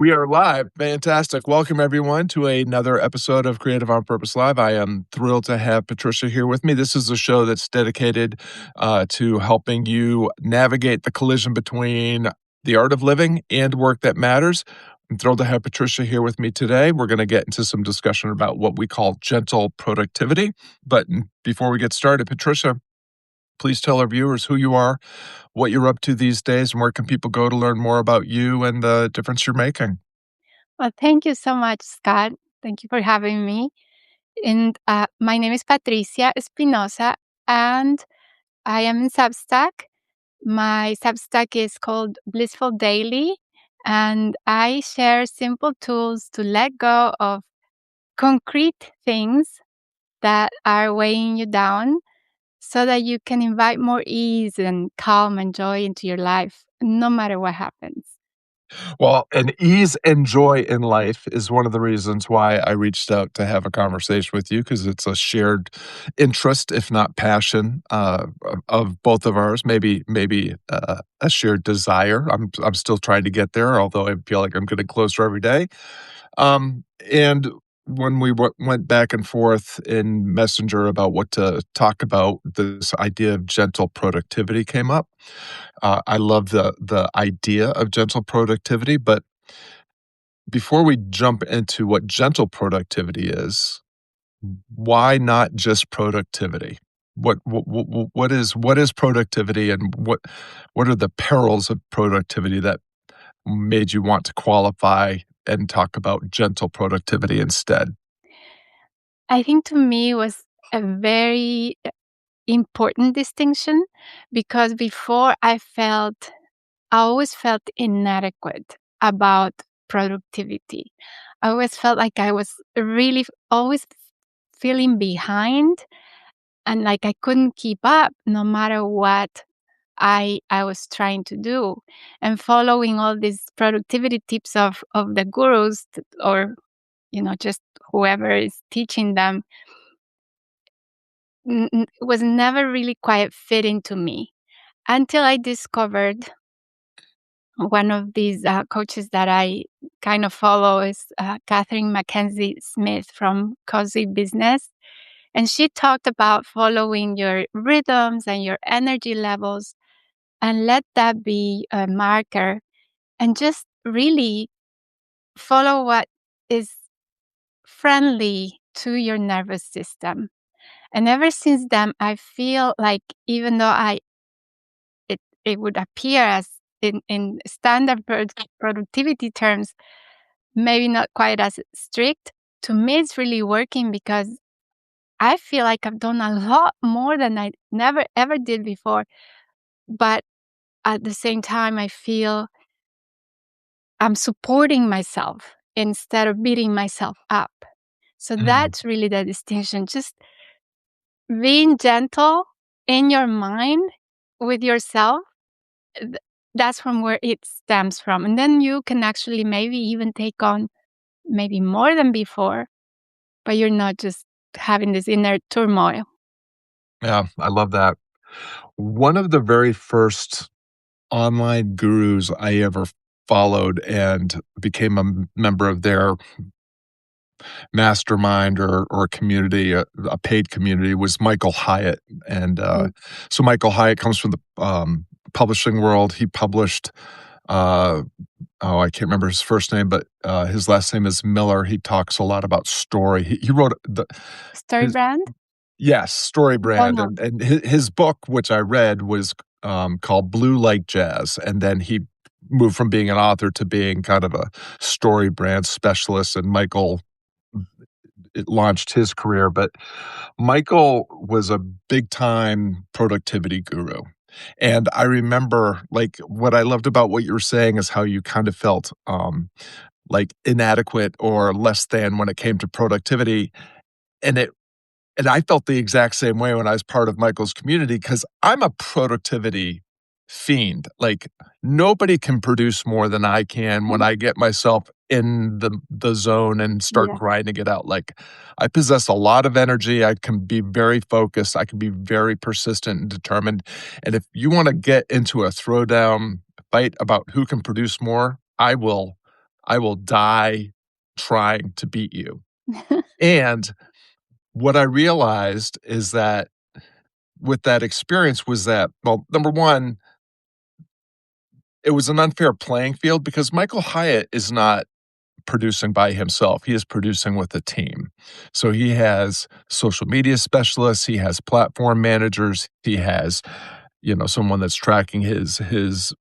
We are live. Fantastic. Welcome, everyone, to another episode of Creative on Purpose Live. I am thrilled to have Patricia here with me. This is a show that's dedicated to helping you navigate the collision between the art of living and work that matters. I'm thrilled to have Patricia here with me today. We're going to get into some discussion about what we call gentle productivity. But before we get started, Patricia, please tell our viewers who you are, what you're up to these days, and where can people go to learn more about you and the difference you're making. Well, thank you so much, Scott. Thank you for having me. And my name is Patricia Espinosa, and I am in Substack. My Substack is called Blissful Daily, and I share simple tools to let go of concrete things that are weighing you down so that you can invite more ease and calm and joy into your life, no matter what happens. Well, and ease and joy in life is one of the reasons why I reached out to have a conversation with you, because it's a shared interest, if not passion, of both of ours. Maybe a shared desire. I'm still trying to get there, although I feel like I'm getting closer every day. And when we went back and forth in Messenger about what to talk about, this idea of gentle productivity came up. I love the idea of gentle productivity, but before we jump into what gentle productivity is, why not just productivity? What is productivity, and what are the perils of productivity that made you want to qualify and talk about gentle productivity instead? I think to me it was a very important distinction because before I always felt inadequate about productivity. I always felt like I was really always feeling behind and like I couldn't keep up no matter what I was trying to do. And following all these productivity tips of the gurus or just whoever is teaching them was never really quite fitting to me until I discovered one of these coaches that I kind of follow is Catherine Mackenzie Smith from Cozy Business. And she talked about following your rhythms and your energy levels and let that be a marker and just really follow what is friendly to your nervous system. And ever since then, I feel like even though it would appear as in standard productivity terms, maybe not quite as strict, to me it's really working because I feel like I've done a lot more than I never ever did before. But at the same time, I feel I'm supporting myself instead of beating myself up. So Mm. that's really the distinction. Just being gentle in your mind with yourself, th- that's from where it stems from. And then you can actually maybe even take on maybe more than before, but you're not just having this inner turmoil. Yeah, I love that. One of the very first online gurus I ever followed and became a member of their mastermind or community, a paid community, was Michael Hyatt. And Mm. so Michael Hyatt comes from the publishing world. He published, uh, I can't remember his first name, but his last name is Miller. He talks a lot about story. He wrote Story his brand? yes, Story Oh, Brand, no. and his book, which I read, was called Blue Like Jazz, and then he moved from being an author to being kind of a story brand specialist, and Michael it launched his career. But Michael was a big time productivity guru. And I remember, like, what I loved about what you were saying is how you kind of felt like inadequate or less than when it came to productivity. And it and I felt the exact same way when I was part of Michael's community, because I'm a productivity fiend. Like, nobody can produce more than I can when I get myself in the zone and start Yeah. grinding it out. Like, I possess a lot of energy. I can be very focused. I can be very persistent and determined. And if you wanna get into a throwdown fight about who can produce more, I will I will die trying to beat you. And what I realized is that with that experience was that, well, number 1, it was an unfair playing field because Michael Hyatt is not producing by himself. He is producing with a team. So he has social media specialists, he has platform managers, he has, someone that's tracking his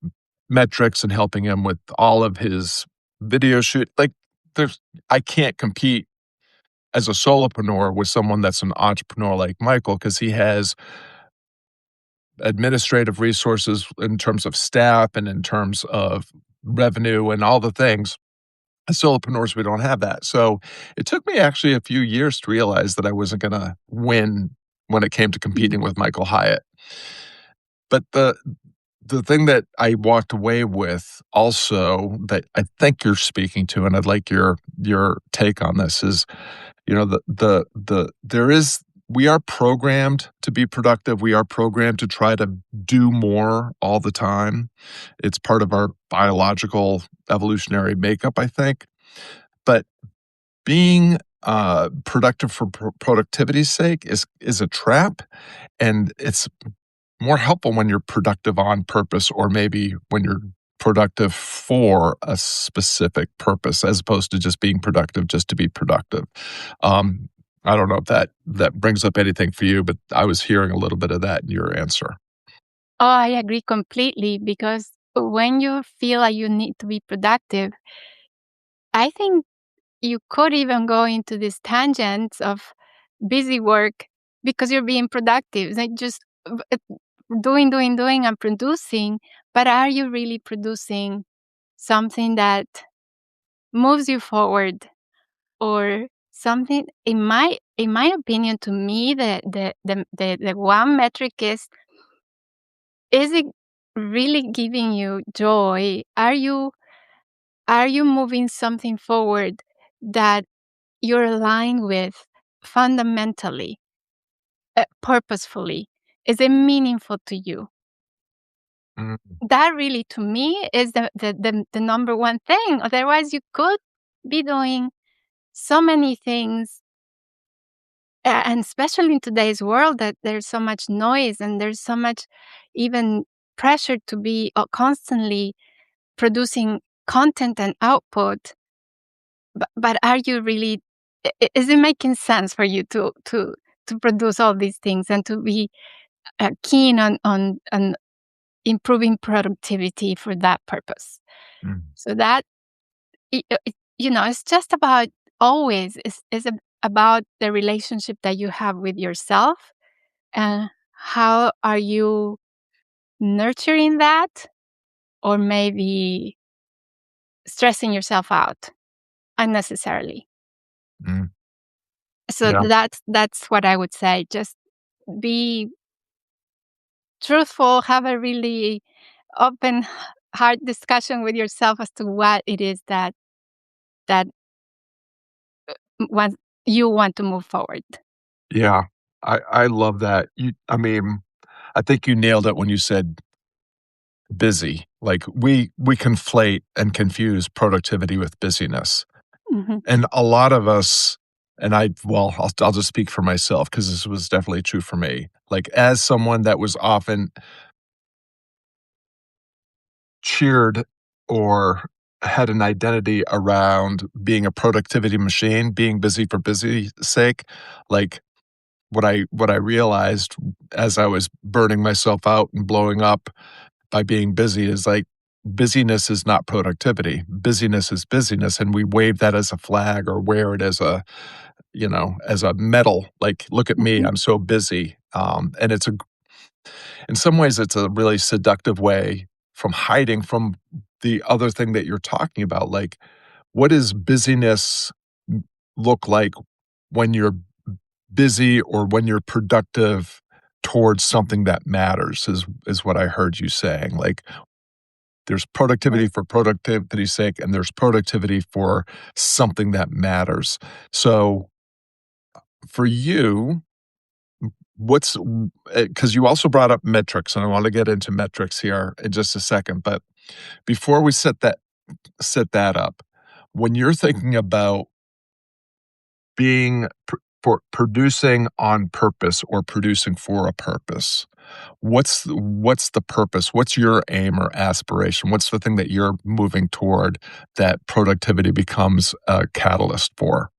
metrics and helping him with all of his video shoot. Like there's I can't compete as a solopreneur with someone that's an entrepreneur like Michael because he has administrative resources in terms of staff and in terms of revenue and all the things. As solopreneurs, we don't have that. So it took me actually a few years to realize that I wasn't going to win when it came to competing with Michael Hyatt. But the thing that I walked away with also that I think you're speaking to, and I'd like your take on this is, there is we are programmed to be productive. We are programmed to try to do more all the time. It's part of our biological evolutionary makeup, I think. But being productive for productivity's sake is a trap, and it's more helpful when you're productive on purpose, or maybe when you're productive for a specific purpose, as opposed to just being productive just to be productive. Um, I don't know if that brings up anything for you, but I was hearing a little bit of that in your answer. Oh, I agree completely because when you feel like you need to be productive, I think you could even go into these tangents of busy work because you're being productive. Like just doing, and producing. But are you really producing something that moves you forward or something? In my opinion, to me, the one metric is it really giving you joy? Are you moving something forward that you're aligned with fundamentally, purposefully? Is it meaningful to you? Mm, That really, to me, is the number one thing. Otherwise, you could be doing so many things, and especially in today's world, that there's so much noise and there's so much even pressure to be constantly producing content and output. But are you really? Is it making sense for you to produce all these things and to be keen on improving productivity for that purpose? mm, So that it's just about always about the relationship that you have with yourself, and how are you nurturing that, or maybe stressing yourself out unnecessarily. mm. So Yeah. that's what I would say. Just be truthful, have a really open heart discussion with yourself as to what it is that want you want to move forward. Yeah. I love that. I mean, I think you nailed it when you said busy. Like we conflate and confuse productivity with busyness. Mhm. And a lot of us, and I'll just speak for myself because this was definitely true for me. Like as someone that was often cheered or had an identity around being a productivity machine, being busy for busy sake, like what I realized as I was burning myself out and blowing up by being busy is like busyness is not productivity. Busyness is busyness, and we wave that as a flag or wear it as a medal. Like, look at me, Mhm. I'm so busy. And in some ways, it's a really seductive way from hiding from the other thing that you're talking about. Like, what does busyness look like when you're busy or when you're productive towards something that matters is what I heard you saying. Like there's productivity Yes. for productivity's sake and there's productivity for something that matters. So for you, what's because you also brought up metrics and I want to get into metrics here in just a second, but before we set that up, When you're thinking about being for producing on purpose or producing for a purpose, what's the purpose? What's your aim or aspiration? What's the thing that you're moving toward that productivity becomes a catalyst for?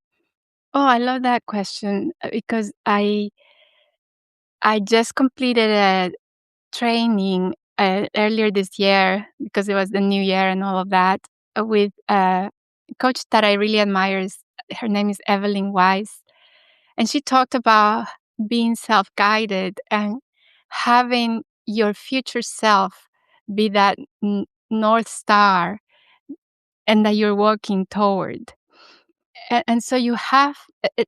Oh, I love that question because I just completed a training earlier this year because it was the new year and all of that with a coach that I really admire. Her name is Evelyn Wise, and she talked about being self-guided and having your future self be that north star and that you're working toward. And so you have a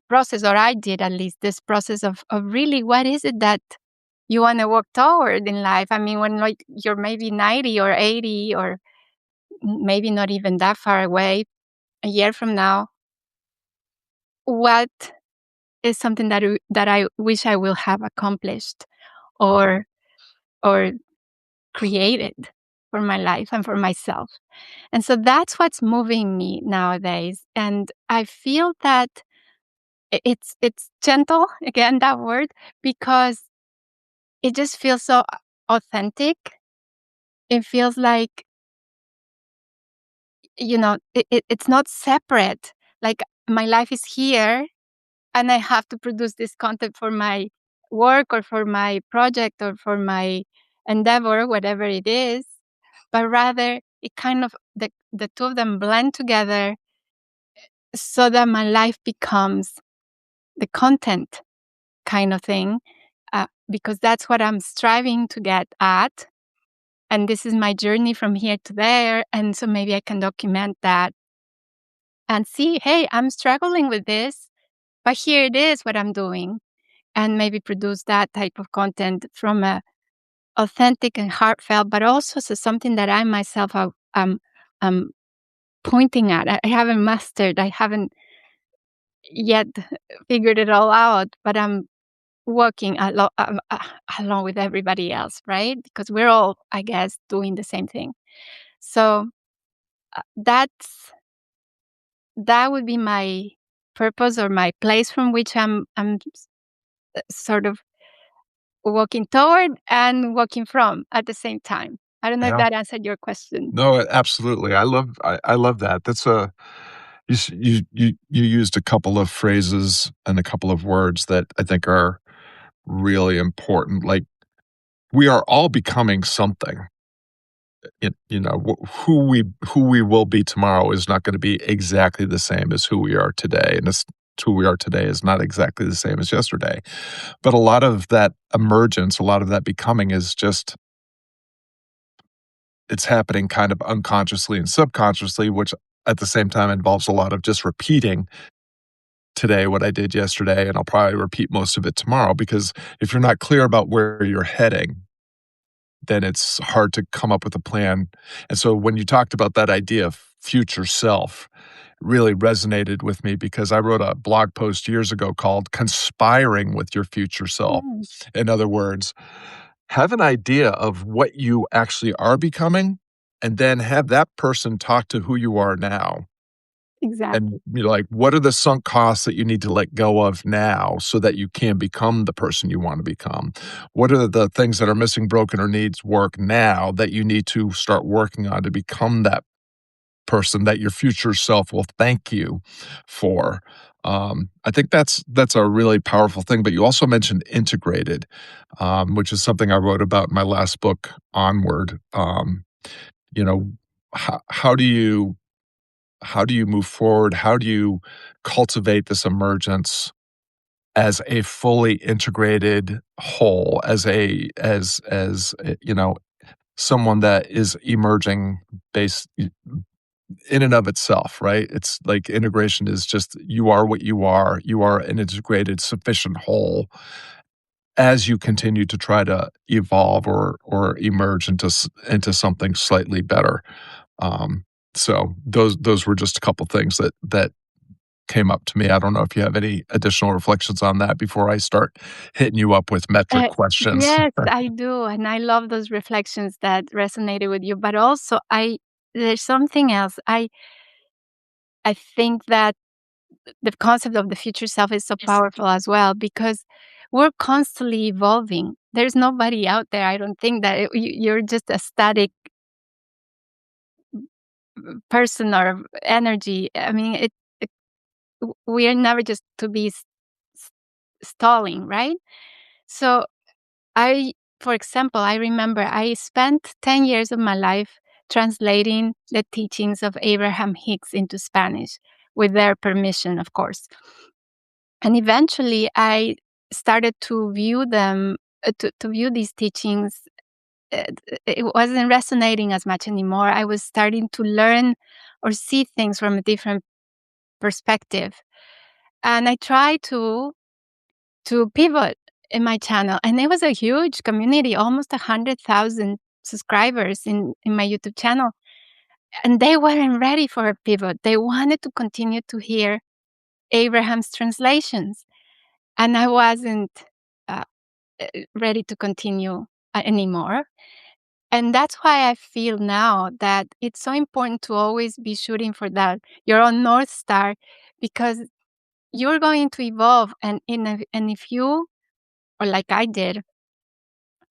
process, or I did at least this process of really what is it that you want to work toward in life. I mean, when like you're maybe 90 or 80 or maybe not even that far away, a year from now, what is something that I wish I will have accomplished or or created for my life and for myself. And so that's what's moving me nowadays. And I feel that it's gentle, again, that word, because it just feels so authentic. It feels like, it's not separate. Like my life is here and I have to produce this content for my work or for my project or for my endeavor, whatever it is. But rather it kind of the two of them blend together so that my life becomes the content kind of thing, because that's what I'm striving to get at. And this is my journey from here to there. And so maybe I can document that and see, hey, I'm struggling with this, but here it is what I'm doing. And maybe produce that type of content from a authentic and heartfelt, but also so something that I myself am pointing at. I haven't mastered. I haven't yet figured it all out, but I'm working along with everybody else, right? Because we're all, I guess, doing the same thing. So that would be my purpose or my place from which I'm sort of walking toward and walking from at the same time. I don't know if Yeah. that answered your question. No, absolutely. I love that. That's a you used a couple of phrases and a couple of words that I think are really important. Like, we are all becoming something. Who we will be tomorrow is not gonna be exactly the same as who we are today, and this who we are today is not exactly the same as yesterday. But a lot of that emergence, a lot of that becoming is just it's happening kind of unconsciously and subconsciously, which at the same time involves a lot of just repeating today what I did yesterday, and I'll probably repeat most of it tomorrow because if you're not clear about where you're heading, then it's hard to come up with a plan. And so when you talked about that idea of future self, it really resonated with me because I wrote a blog post years ago called Conspiring with Your Future Self. Mm, In other words, have an idea of what you actually are becoming and then have that person talk to who you are now. And exactly. you're like, what are the sunk costs that you need to let go of now so that you can become the person you want to become? What are the things that are missing, broken, or needs work now that you need to start working on to become that person that your future self will thank you for? I think that's a really powerful thing. But you also mentioned integrated, which is something I wrote about in my last book, Onward. You know, how do you move forward? How do you cultivate this emergence as a fully integrated whole, someone that is emerging based in and of itself, right? It's like integration is just you are what you are. You are an integrated, sufficient whole as you continue to try to evolve or emerge into something slightly better. Um, so those were just a couple things that came up to me. I don't know if you have any additional reflections on that before I start hitting you up with metric Uh, questions. yes, I do, and I love those reflections that resonated with you. But also, I there's something else. I think that the concept of the future self is so powerful as well because we're constantly evolving. There's nobody out there, I don't think, that you're just a static person or energy. I mean, we are never just to be s- stalling, right? So I, for example, I remember I spent 10 years of my life translating the teachings of Abraham Hicks into Spanish with their permission, of course. And eventually I started to view them, to view these teachings. uh, it wasn't resonating as much anymore. I was starting to learn or see things from a different perspective. And I tried to pivot in my channel, and it was a huge community, almost 100,000 subscribers in my YouTube channel, and they weren't ready for a pivot. They wanted to continue to hear Abraham's translations, and I wasn't uh, ready to continue anymore. And that's why I feel now that it's so important to always be shooting for that, your own North Star, because you're going to evolve. And if you, or like I did,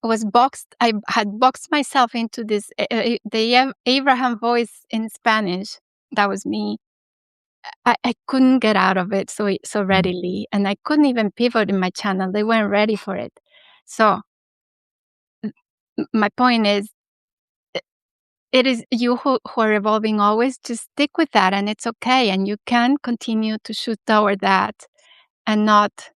I had boxed myself into this, Abraham voice in Spanish. That was me. I couldn't get out of it so Mm. readily, and I couldn't even pivot in my channel. They weren't ready for it. So my point is, it is you who are evolving always. Just stick with that, and it's okay. And you can continue to shoot toward that and not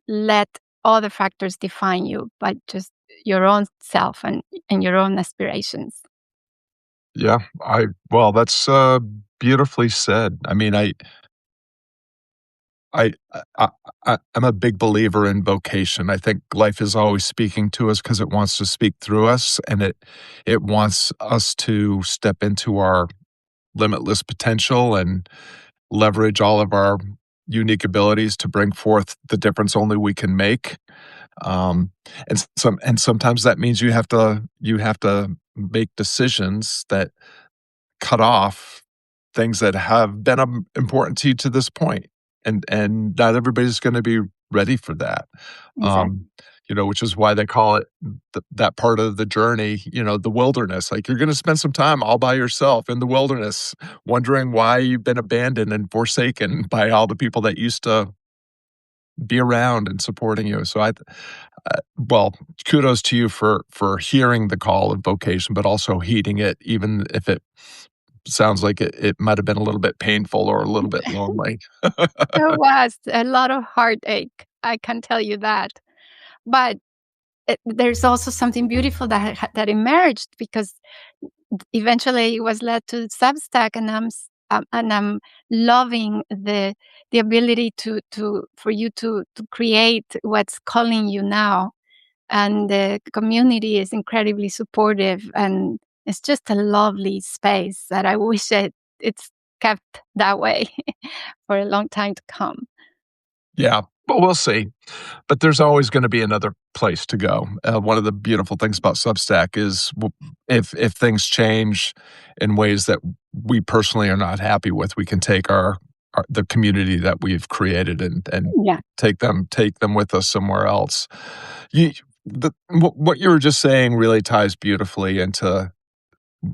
let other factors define you, but just your own self and your own aspirations. Yeah, well, that's, beautifully said. I mean, I I I'm a big believer in vocation. I think life is always speaking to us because it wants to speak through us, and it wants us to step into our limitless potential and leverage all of our unique abilities to bring forth the difference only we can make. Um, and sometimes that means you have to make decisions that cut off things that have been, important to you to this point, and not everybody's gonna be ready for that, um, Exactly. which is why they call it that part of the journey, the wilderness, like, you're gonna spend some time all by yourself in the wilderness, wondering why you've been abandoned and forsaken by all the people that used to be around and supporting you, so well, kudos to you for hearing the call of vocation, but also heeding it even if it sounds like it might have been a little bit painful or a little bit lonely. There was a lot of heartache, I can tell you that. But there's also something beautiful that emerged because eventually it was led to Substack, and I'm loving the ability to for you to create what's calling you now. And the community is incredibly supportive, and it's just a lovely space that I wish it's kept that way for a long time to come. Yeah, but we'll see. But there's always gonna be another place to go. One of the beautiful things about Substack is if things change in ways that we personally are not happy with, we can take our the community that we've created and Yeah. take them with us somewhere else. You what you were just saying really ties beautifully into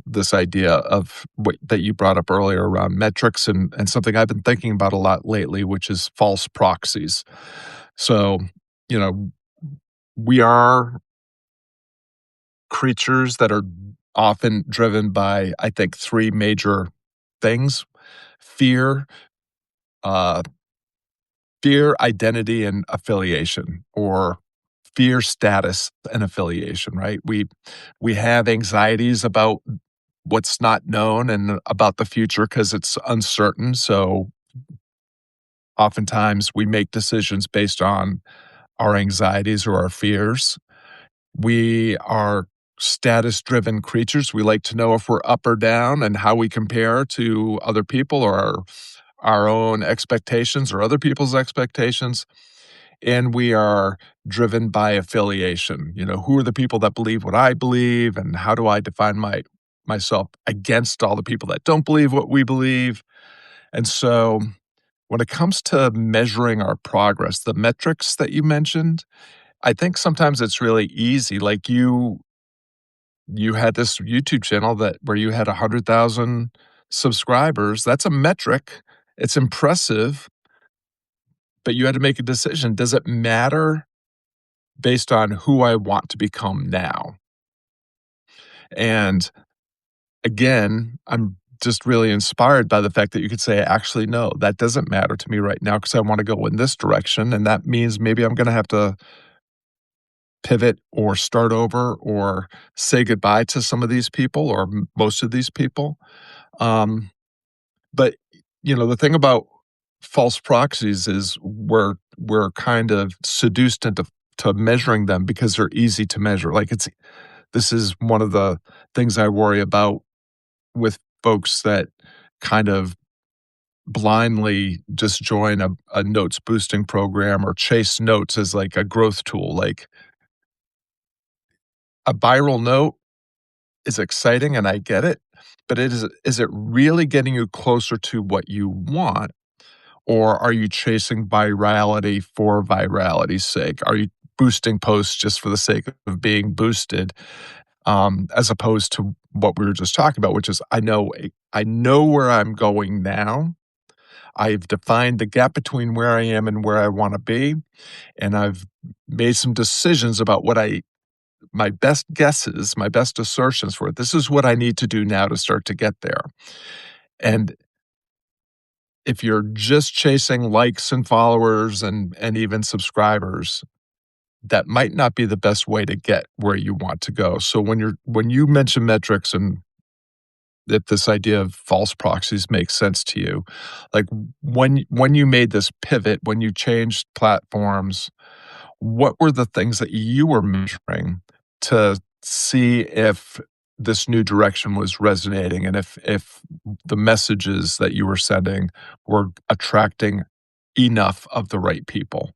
this idea of what that you brought up earlier around metrics and something I've been thinking about a lot lately, which is false proxies. So, you know, we are creatures that are often driven by, I think, three major things: fear, uh, fear, identity, and affiliation, or fear, status, and affiliation. Right? We have anxieties about what's not known and about the future because it's uncertain. So oftentimes we make decisions based on our anxieties or our fears. We are status driven creatures. We like to know if we're up or down and how we compare to other people or our own expectations or other people's expectations. And we are driven by affiliation. Who are the people that believe what I believe, and how do I define myself against all the people that don't believe what we believe? And so when it comes to measuring our progress, the metrics that you mentioned, I think sometimes it's really easy. Like you had this YouTube channel that where you had 100,000 subscribers. That's a metric. It's impressive, but you had to make a decision. Does it matter based on who I want to become now? And again, I'm just really inspired by the fact that you could say, actually, no, that doesn't matter to me right now because I want to go in this direction. And that means maybe I'm going to have to pivot or start over or say goodbye to some of these people or most of these people. Um, but the thing about false proxies is we're kind of seduced into to measuring them because they're easy to measure. Like this is one of the things I worry about with folks that kind of blindly just join a notes boosting program or chase notes as like a growth tool. Like a viral note is exciting and I get it, but is it really getting you closer to what you want? Or are you chasing virality for virality's sake? Are you boosting posts just for the sake of being boosted, as opposed to what we were just talking about, which is I know where I'm going now. I've defined the gap between where I am and where I want to be, and I've made some decisions about my best guesses, my best assertions for it. This is what I need to do now to start to get there. And if you're just chasing likes and followers and even subscribers, that might not be the best way to get where you want to go. So when you mention metrics and that this idea of false proxies makes sense to you, like when you made this pivot, when you changed platforms, what were the things that you were measuring to see if this new direction was resonating and if the messages that you were sending were attracting enough of the right people?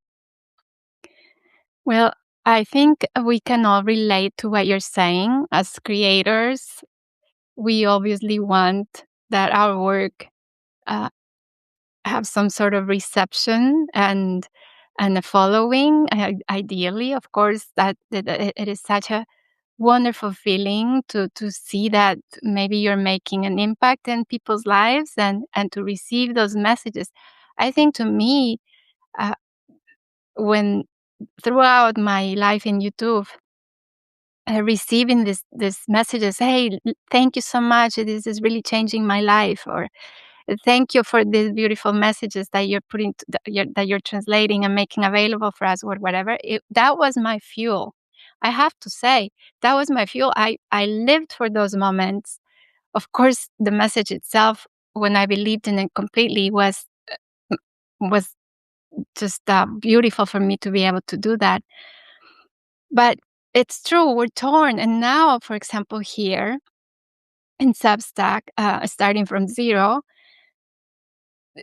Well, I think we can all relate to what you're saying. As creators, we obviously want that our work uh, have some sort of reception and a following. Ideally, of course, that it is such a wonderful feeling to see that maybe you're making an impact in people's lives and to receive those messages. I think to me, uh, when throughout my life in YouTube, receiving this messages, hey, thank you so much, this is really changing my life, or thank you for these beautiful messages that you're putting that you're translating and making available for us, or whatever. That was my fuel. I have to say, that was my fuel. I lived for those moments. Of course, the message itself, when I believed in it completely, was just beautiful for me to be able to do that. But it's true, we're torn. And now, for example, here in Substack, starting from zero,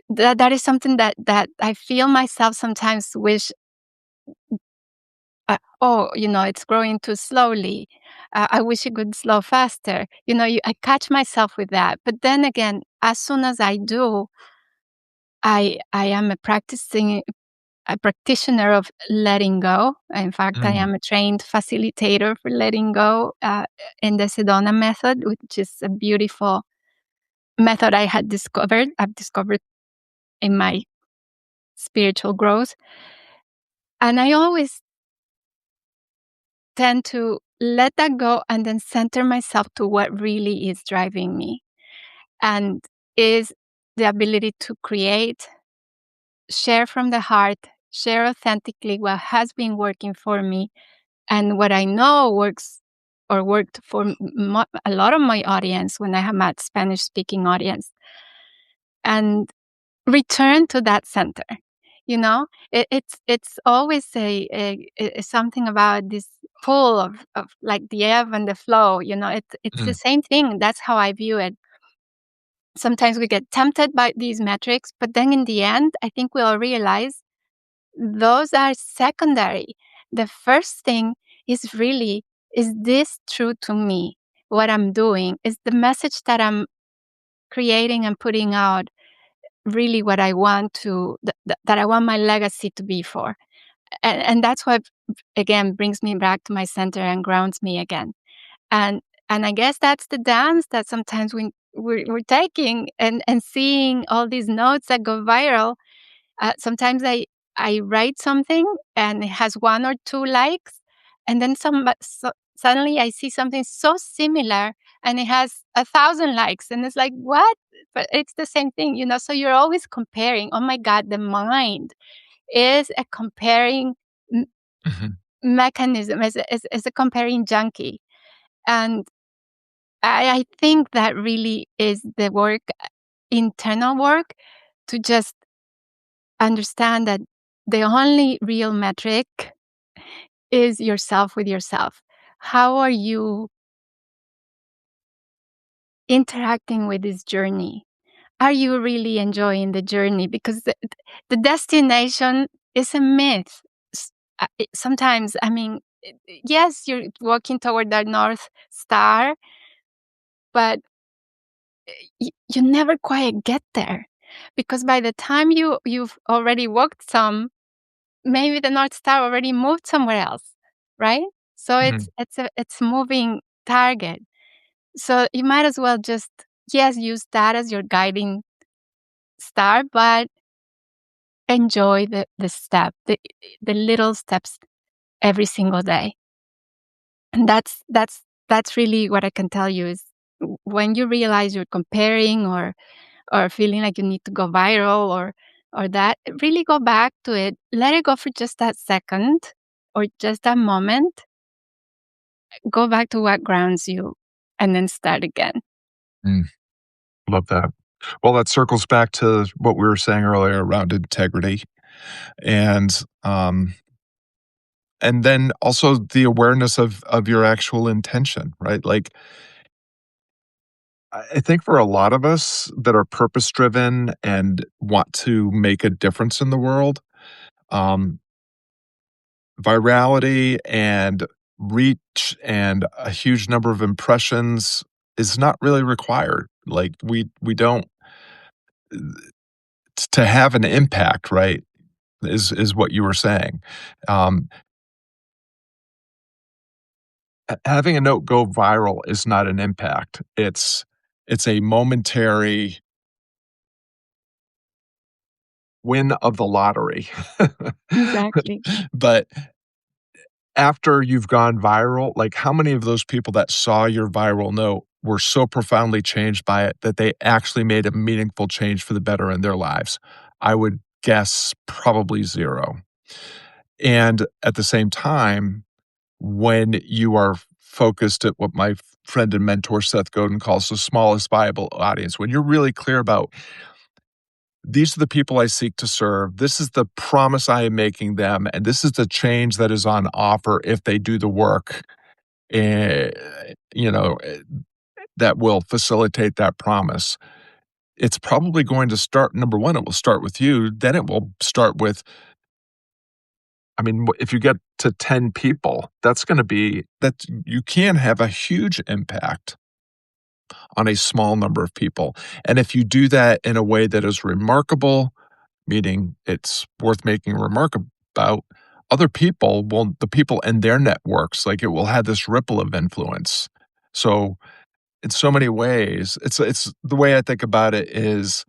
that is something that I feel myself sometimes wish, oh, it's growing too slowly. I wish it could slow faster. I catch myself with that. But then again, as soon as I do, I am a practitioner of letting go. In fact, I Mm, am a trained facilitator for letting go in the Sedona method, which is a beautiful method I've discovered in my spiritual growth. And I always tend to let that go and then center myself to what really is driving me, and is the ability to create, share from the heart, share authentically what has been working for me and what I know works or worked for a lot of my audience when I have my Spanish speaking audience, and return to that center. It's always something about this pull of like the ebb and the flow. It's the mm, same thing. That's how I view it. Sometimes we get tempted by these metrics, but then in the end, I think we all realize those are secondary. The first thing is really, is this true to me? What I'm doing is the message that I'm creating and putting out. really what I want that I want my legacy to be for. And that's what, again, brings me back to my center and grounds me again. And I guess that's the dance that sometimes we're taking and seeing all these notes that go viral. Sometimes I write something and it has 1 or 2 likes, and then suddenly I see something so similar and it has 1,000 likes, and it's like, "What?" But it's the same thing, so you're always comparing. Oh my god, the mind is a comparing m Mhm, mechanism, is a comparing junkie, and I think that really is the work, internal work, to just understand that the only real metric is yourself with yourself. How are you interacting with this journey? Are you really enjoying the journey? Because the destination is a myth. Sometimes, I mean, yes, you're walking toward that North Star, but you never quite get there, because by the time you've already walked some, maybe the North Star already moved somewhere else, right? So mhm. it's a moving target. So you might as well just, yes, use that as your guiding star, but enjoy the little steps every single day. And that's really what I can tell you is, when you realize you're comparing or feeling like you need to go viral or that, really go back to it. Let it go for just that second or just that moment. Go back to what grounds you and then start again. Mm, love that. Well, that circles back to what we were saying earlier around integrity and, and then also the awareness of your actual intention, right? Like, I think for a lot of us that are purpose driven and want to make a difference in the world, um, virality and reach and a huge number of impressions is not really required. Like we don't to have an impact, right? Is what you were saying. Um, Having a note go viral is not an impact. It's a momentary win of the lottery. Exactly. But after you've gone viral, like, how many of those people that saw your viral note were so profoundly changed by it that they actually made a meaningful change for the better in their lives? I would guess probably 0. And at the same time, when you are focused at what my friend and mentor Seth Godin calls the smallest viable audience, when you're really clear about these are the people I seek to serve, this is the promise I am making them, and this is the change that is on offer if they do the work, eh, you know, eh, that will facilitate that promise. It's probably going to start number 1, it will start with you, then it will start with I mean, if you get to 10 people, that's gonna be that you can have a huge impact on a small number of people, and if you do that in a way that is remarkable, meaning it's worth making a remark about, other people will the people in their networks, like, it will have this ripple of influence. So, in so many ways, it's the way I think about it is,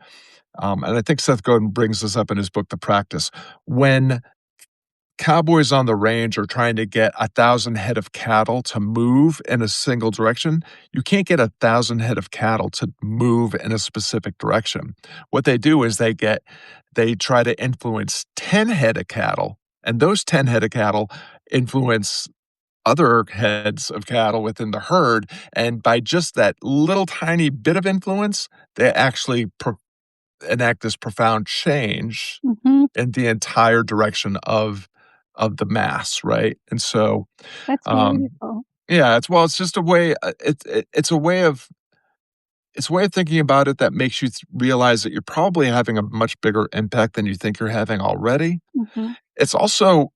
and I think Seth Godin brings this up in his book, The Practice. When cowboys on the range are trying to get 1,000 head of cattle to move in a single direction, you can't get 1,000 head of cattle to move in a specific direction. What they do is they try to influence 10 head of cattle, and those 10 head of cattle influence other heads of cattle within the herd, and by just that little tiny bit of influence, they actually enact this profound change Mhm. in the entire direction of the mass, right? And so, That's um, beautiful. yeah, it's just a way, it's a way of it's a way of thinking about it that makes you realize that you're probably having a much bigger impact than you think you're having already. Mhm. It's also,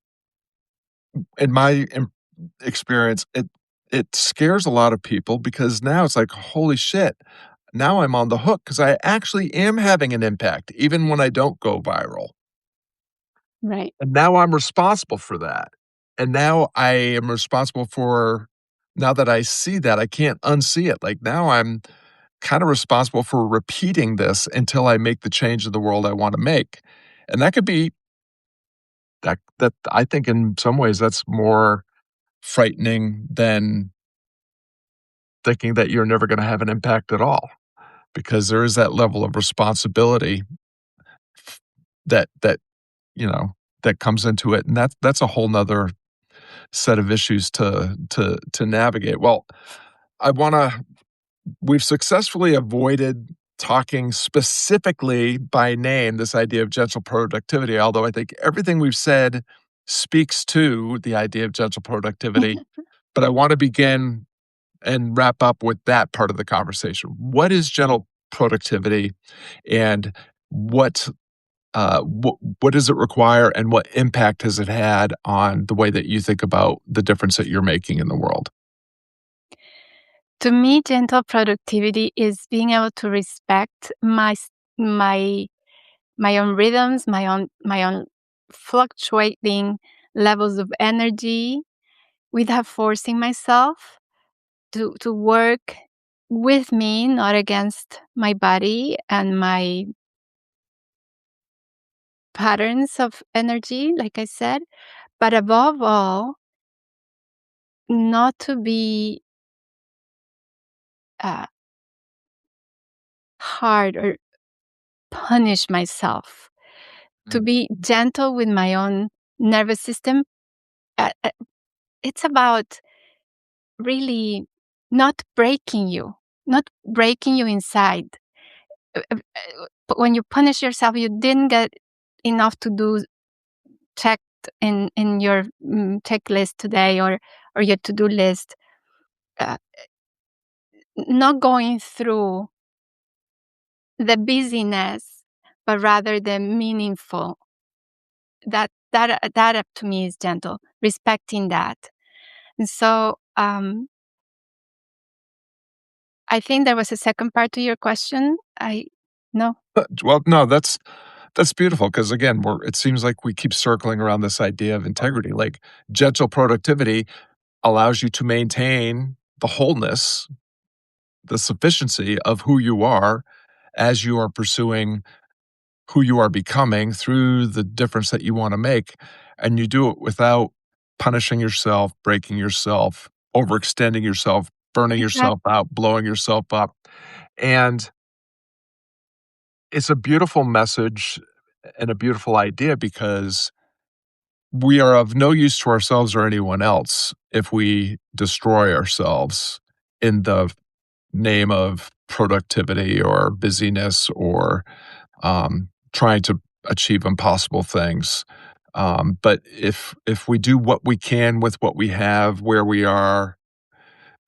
in my experience, it scares a lot of people because now it's like, holy shit. now I'm on the hook because I actually am having an impact even when I don't go viral. Right. And now I'm responsible for that. And now I am responsible for now that I see that, I can't unsee it. Like, now I'm kinda responsible for repeating this until I make the change in the world I wanna make. And that could be that I think in some ways that's more frightening than thinking that you're never gonna have an impact at all, because there is that level of responsibility that, you know, that comes into it, and that's a whole 'nother set of issues to navigate. Well, I wanna we've successfully avoided talking specifically by name this idea of gentle productivity, although I think everything we've said speaks to the idea of gentle productivity, but I wanna begin and wrap up with that part of the conversation. What is gentle productivity, and what what does it require, and what impact has it had on the way that you think about the difference that you're making in the world? To me, gentle productivity is being able to respect my my own rhythms, my own fluctuating levels of energy without forcing myself to work with me, not against my body and my patterns of energy, like I said. But above all, not to be uh, hard or punish myself, to Mm. be gentle with my own nervous system. It's about really not breaking you inside. But when you punish yourself, you didn't get enough to do checked in your checklist today, or your to-do list. Uh, Not going through the busyness, but rather the meaningful. That up to me is gentle, respecting that. And so I think there was a second part to your question. I No. Well, no, that's beautiful because again, it seems like we keep circling around this idea of integrity. Like, gentle productivity allows you to maintain the wholeness, the sufficiency of who you are as you are pursuing who you are becoming through the difference that you wanna make, and you do it without punishing yourself, breaking yourself, overextending yourself, burning yourself Exactly. out, blowing yourself up, and it's a beautiful message and a beautiful idea because we are of no use to ourselves or anyone else if we destroy ourselves in the name of productivity or busyness or trying to achieve impossible things. But if we do what we can with what we have, where we are,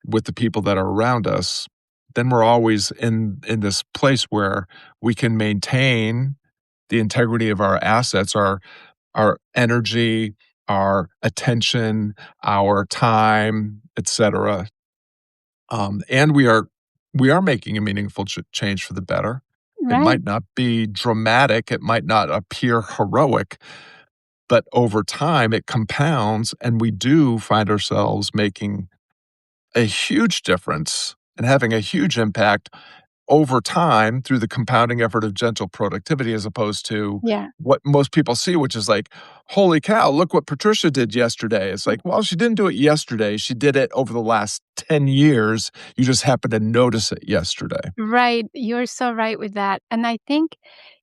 with the people that are around us, then we're always in this place where we can maintain the integrity of our assets, our energy, our attention, our time, etc. And we are making a meaningful change for the better. It Right. might not be dramatic, it might not appear heroic, but over time it compounds, and we do find ourselves making a huge difference and having a huge impact over time through the compounding effort of gentle productivity as opposed to Yeah. what most people see, which is like, "Holy cow, look what Patricia did yesterday." It's like, well, she didn't do it yesterday. She did it over the last 10 years. You just happened to notice it yesterday. Right. You're so right with that. And I think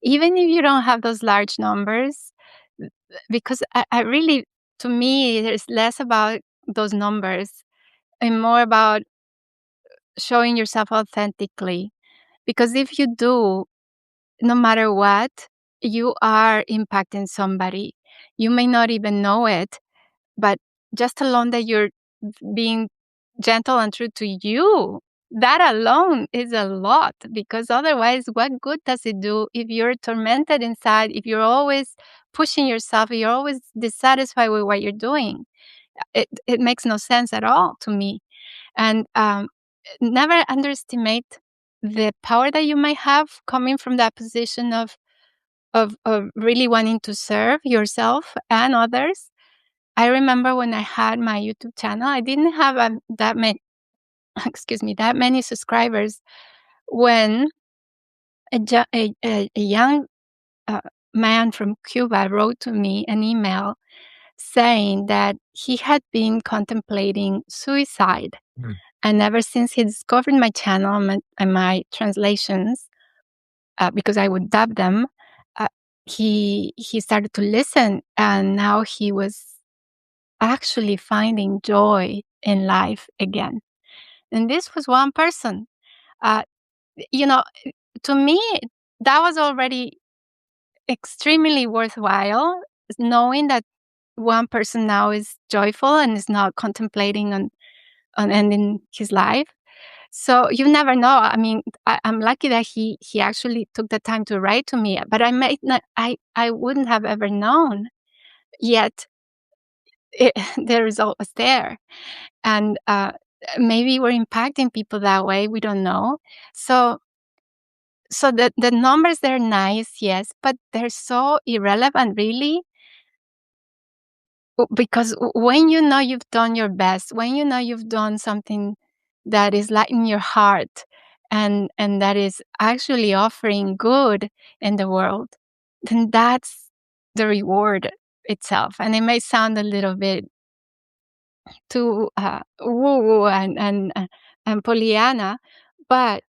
even if you don't have those large numbers, because I really, to me, it's less about those numbers and more about showing yourself authentically. Because if you do, no matter what, you are impacting somebody. You may not even know it, but just alone that you're being gentle and true to you, that alone is a lot. Because otherwise, what good does it do if you're tormented inside, if you're always pushing yourself, if you're always dissatisfied with what you're doing? It makes no sense at all to me. And never underestimate. the power that you might have coming from that position of really wanting to serve yourself and others. I remember when I had my YouTube channel, I didn't have that many, excuse me, that many subscribers when a young uh, man from Cuba wrote to me an email saying that he had been contemplating suicide. Mm. And ever since he discovered my channel and my translations, because I would dub them, uh, he started to listen, and now he was actually finding joy in life again. And this was one person. Uh, you know, to me, that was already extremely worthwhile, knowing that one person now is joyful and is not contemplating on ending his life. So you never know. I mean, I'm lucky that he actually took the time to write to me, but I might not. I wouldn't have ever known. Yet it, the result was there, and maybe we're impacting people that way. We don't know. So the numbers, they're nice, yes, but they're so irrelevant, really. Because when you know you've done your best, when you know you've done something that is lighting your heart, and that is actually offering good in the world, then that's the reward itself. And it may sound a little bit too woo woo and Pollyanna, but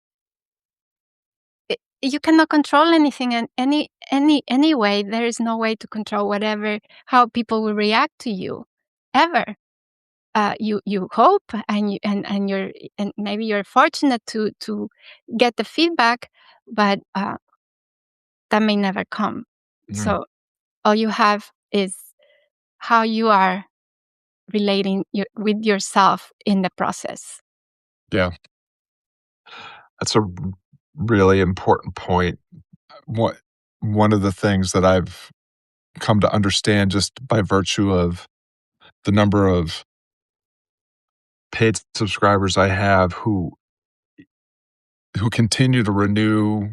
you cannot control anything, and anyway, there is no way to control whatever how people will react to you ever. You hope, and you're, and maybe you're fortunate to get the feedback, but that may never come. Mm. So all you have is how you are relating with yourself in the process. Yeah, that's a really important point. What One of the things that I've come to understand just by virtue of the number of paid subscribers I have who continue to renew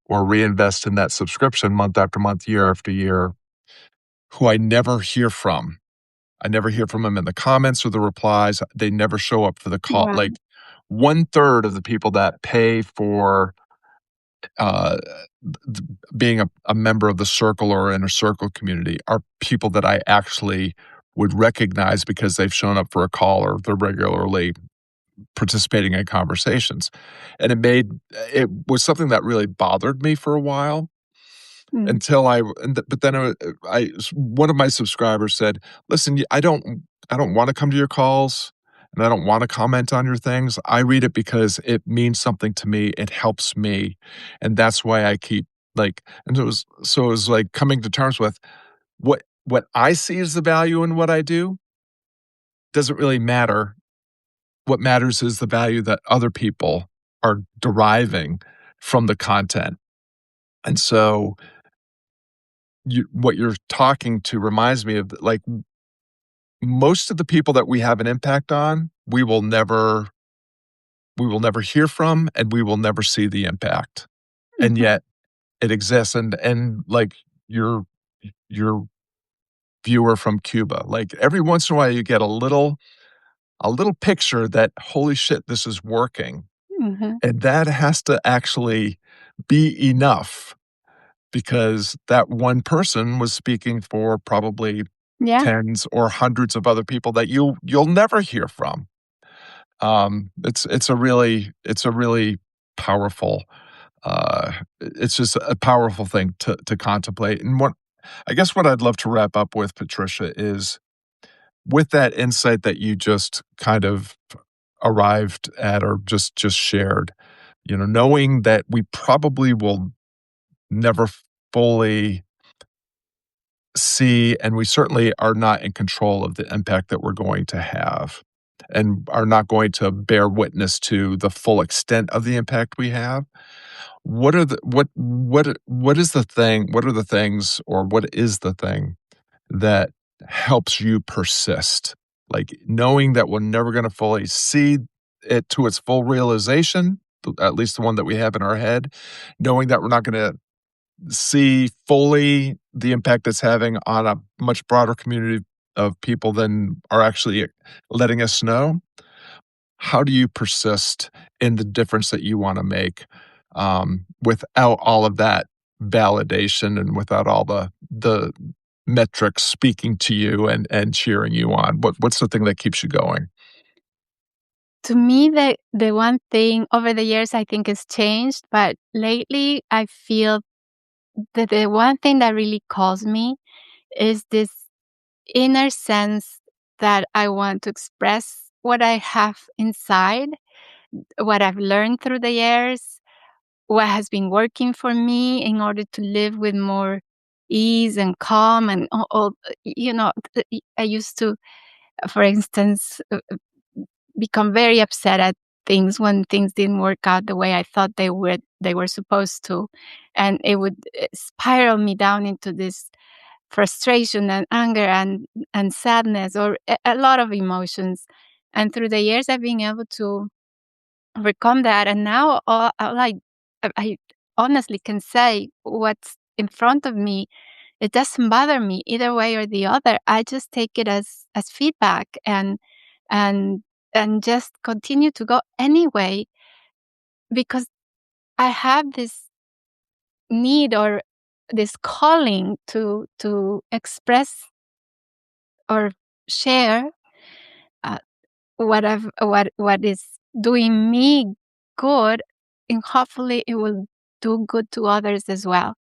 or reinvest in that subscription month after month, year after year, who I never hear from. I never hear from them in the comments or the replies. They never show up for the call. Right. Like one third of the people that pay for uh, being a member of the circle or inner circle community are people that I actually would recognize because they've shown up for a call or they're regularly participating in conversations. And it was something that really bothered me for a while Mm. until but then one of my subscribers said, "Listen, I don't want to come to your calls and I don't want to comment on your things. I read it because it means something to me. It helps me. And that's why I keep like," and it was like coming to terms with what I see as the value in what I do doesn't really matter. What matters is the value that other people are deriving from the content. And so what you're talking to reminds me of like most of the people that we have an impact on, we will never hear from and we will never see the impact. And Mhm. yet it exists. And like your your viewer from Cuba, like every once in a while you get a little picture that holy shit, this is working. Mhm. And that has to actually be enough because that one person was speaking for probably Yeah. tens or hundreds of other people that you'll never hear from. It's a really powerful, it's just a powerful thing to contemplate. And I guess what I'd love to wrap up with, Patricia, is with that insight that you just kind of arrived at or just shared, you know, knowing that we probably will never fully see, and we certainly are not in control of the impact that we're going to have and are not going to bear witness to the full extent of the impact we have. What is the thing, what are the things or what is the thing that helps you persist? Like knowing that we're never going to fully see it to its full realization, at least the one that we have in our head, knowing that we're not gonna see fully the impact it's having on a much broader community of people than are actually letting us know. How do you persist in the difference that you wanna make, without all of that validation and without all the metrics speaking to you and cheering you on? What's the thing that keeps you going? To me, the one thing over the years I think has changed, but lately I feel that the one thing that really calls me is this inner sense that I want to express what I have inside, what I've learned through the years, what has been working for me in order to live with more ease and calm and all I used to, for instance, become very upset at things when things didn't work out the way I thought they were supposed to, and it would spiral me down into this frustration and anger and sadness or a lot of emotions. And through the years, I've been able to overcome that, and now all I honestly can say what's in front of me. It doesn't bother me either way or the other. I just take it as feedback and and just continue to go anyway because I have this need or this calling to express or share uh, what is doing me good, and hopefully it will do good to others as well.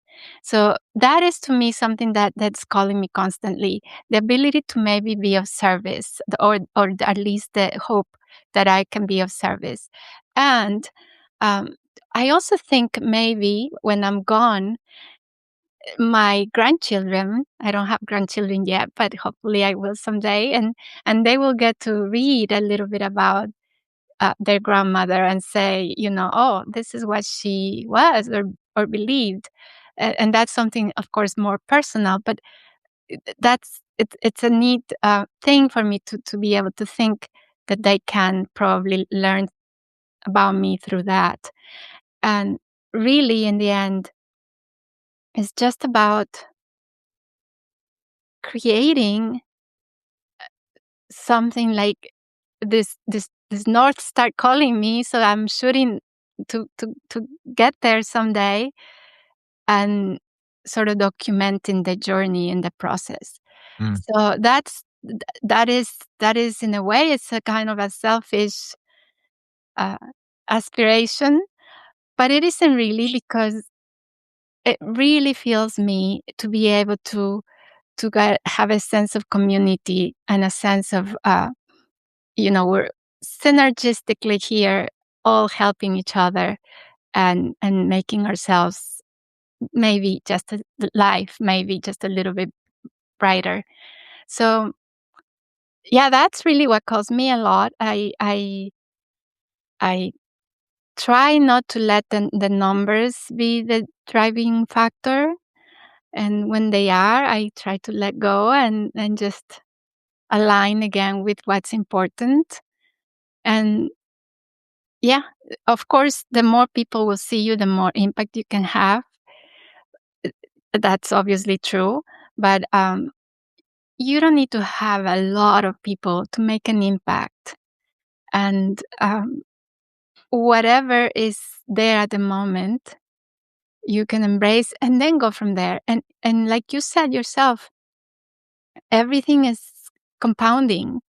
So that is to me something that's calling me constantly. The ability to maybe be of service, or at least the hope that I can be of service. And um, I also think maybe when I'm gone, my grandchildren, I don't have grandchildren yet, but hopefully I will someday, and they will get to read a little bit about their grandmother and say, "Oh, this is what she was or believed." And that's something, of course, more personal, but it's a neat thing for me to be able to think that they can probably learn about me through that. And really, in the end, it's just about creating something like this north star calling me, so I'm shooting to get there someday, and sort of documenting the journey and the process. Mm, So that is in a way it's a kind of a selfish uh, aspiration, but it isn't really, because it really feels me to be able have a sense of community and a sense of we're synergistically here, all helping each other and making ourselves maybe just life maybe just a little bit brighter. So yeah, that's really what calls me a lot. I try not to let the numbers be the driving factor, and when they are, I try to let go and just align again with what's important. And yeah, of course, the more people will see you, the more impact you can have. That's obviously true, but you don't need to have a lot of people to make an impact. And whatever is there at the moment, you can embrace and then go from there. And like you said yourself, everything is compounding.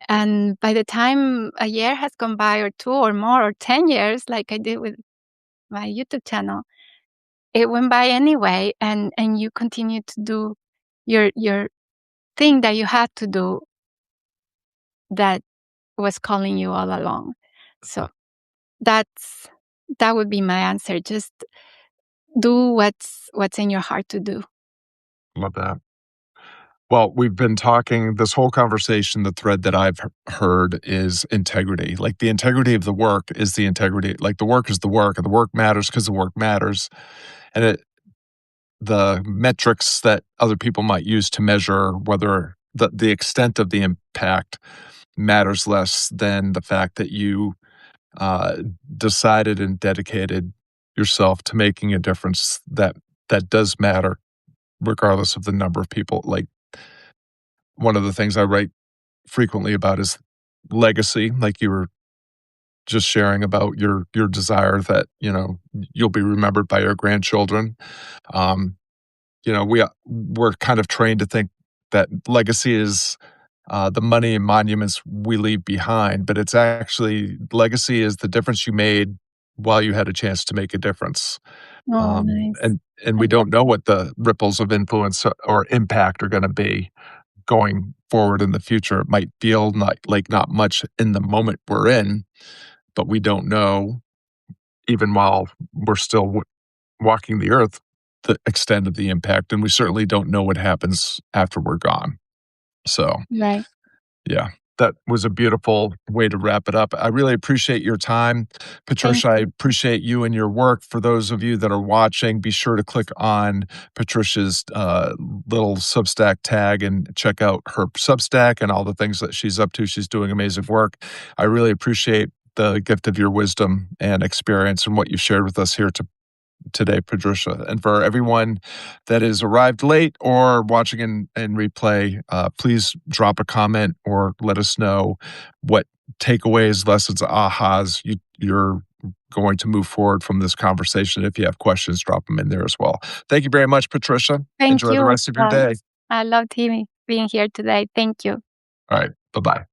And by the time a year has gone by, or two or more, or 10 years, like I did with my YouTube channel, it went by anyway, and you continue to do your thing that you had to do, that was calling you all along. So that's that would be my answer. Just do what's in your heart to do. love that. Well, we've been talking this whole conversation, the thread that I've heard is integrity. Like, the integrity of the work is the integrity, like, the work is the work, and the work matters because the work matters. And the metrics that other people might use to measure whether the extent of the impact matters less than the fact that you uh, decided and dedicated yourself to making a difference that does matter regardless of the number of people. Like, one of the things I write frequently about is legacy, like you were just sharing about your desire that, you'll be remembered by your grandchildren. Um, we're kind of trained to think that legacy is the money and monuments we leave behind, but it's actually legacy is the difference you made while you had a chance to make a difference. Oh, Um, nice. and and I we love don't know what the ripples of influence or impact are going to be going forward in the future. It might feel not much in the moment we're in, but we don't know, even while we're still walking the earth, the extent of the impact, and we certainly don't know what happens after we're gone. So, right. yeah, that was a beautiful way to wrap it up. I really appreciate your time, Thank Patricia. I you. appreciate you and your work. For those of you that are watching, be sure to click on Patricia's little Substack tag and check out her Substack and all the things that she's up to. She's doing amazing work. I really appreciate the gift of your wisdom and experience and what you've shared with us here today, Patricia. And for everyone that has arrived late or watching in replay, please drop a comment or let us know what takeaways, lessons, ahas you're going to move forward from this conversation. If you have questions, drop them in there as well. Thank you very much, Patricia. Thank Enjoy the you. rest of your day. I loved being here today. Thank you. All right. Bye bye.